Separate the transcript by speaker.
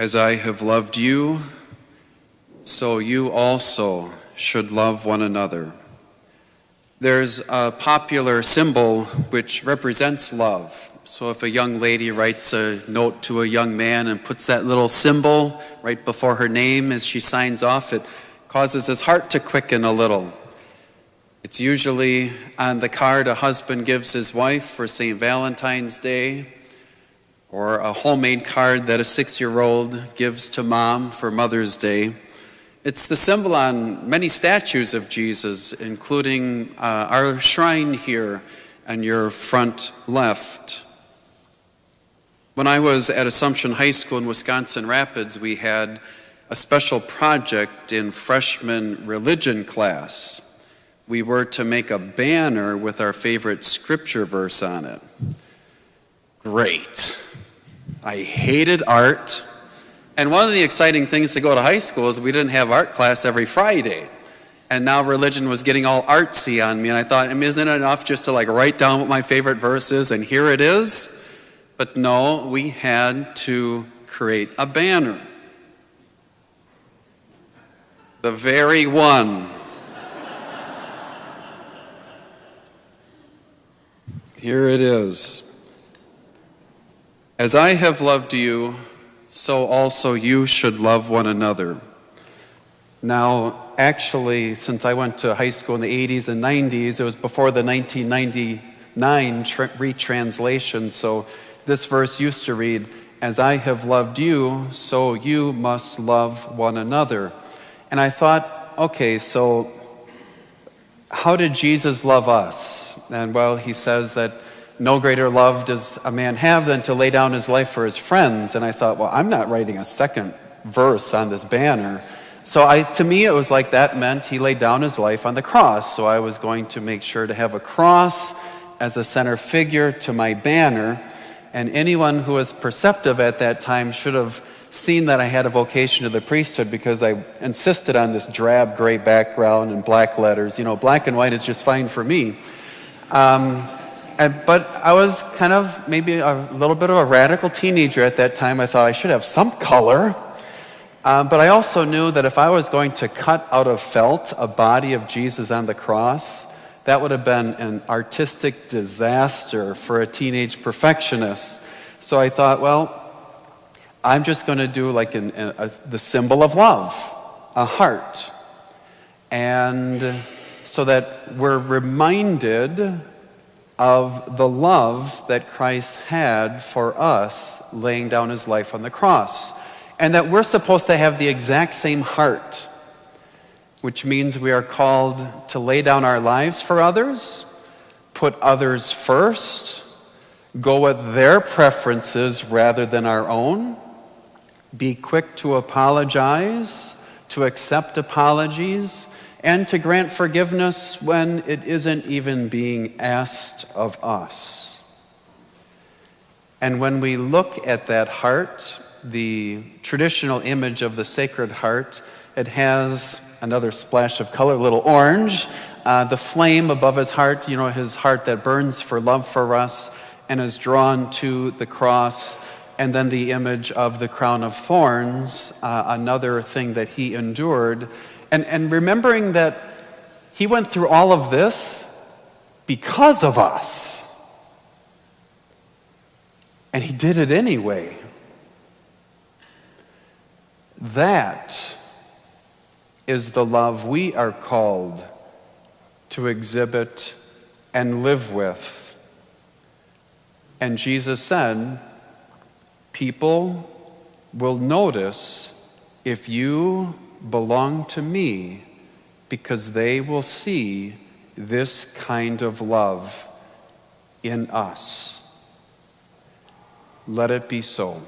Speaker 1: As I have loved you, so you also should love one another. There's a popular symbol which represents love. So if a young lady writes a note to a young man and puts that little symbol right before her name as she signs off, it causes his heart to quicken a little. It's usually on the card a husband gives his wife for St. Valentine's Day, or a homemade card that a 6-year-old gives to mom for Mother's Day. It's the symbol on many statues of Jesus, including our shrine here on your front left. When I was at Assumption High School in Wisconsin Rapids, we had a special project in freshman religion class. We were to make a banner with our favorite scripture verse on it. Great. I hated art. And one of the exciting things to go to high school is we didn't have art class every Friday. And now religion was getting all artsy on me. And I thought, isn't it enough just to write down what my favorite verse is and here it is? But no, we had to create a banner. The very one. Here it is. As I have loved you, so also you should love one another. Now, actually, since I went to high school in the 80s and 90s, it was before the 1999 retranslation, so this verse used to read, as I have loved you, so you must love one another. And I thought, okay, so how did Jesus love us? And well, he says that no greater love does a man have than to lay down his life for his friends. And I thought, well, I'm not writing a second verse on this banner. So to me, it was like that meant he laid down his life on the cross. So I was going to make sure to have a cross as a center figure to my banner. And anyone who was perceptive at that time should have seen that I had a vocation to the priesthood, because I insisted on this drab gray background and black letters. Black and white is just fine for me. But I was kind of maybe a little bit of a radical teenager at that time. I thought I should have some color. But I also knew that if I was going to cut out of felt a body of Jesus on the cross, that would have been an artistic disaster for a teenage perfectionist. So I thought, well, I'm just going to do the symbol of love, a heart. And so that we're reminded of the love that Christ had for us, laying down his life on the cross. And that we're supposed to have the exact same heart, which means we are called to lay down our lives for others, put others first, go with their preferences rather than our own, be quick to apologize, to accept apologies, and to grant forgiveness when it isn't even being asked of us. And when we look at that heart, the traditional image of the Sacred Heart, it has another splash of color, a little orange, the flame above his heart that burns for love for us and is drawn to the cross, and then the image of the crown of thorns, another thing that he endured. And remembering that he went through all of this because of us. And he did it anyway. That is the love we are called to exhibit and live with. And Jesus said, people will notice if you belong to me, because they will see this kind of love in us. Let it be so.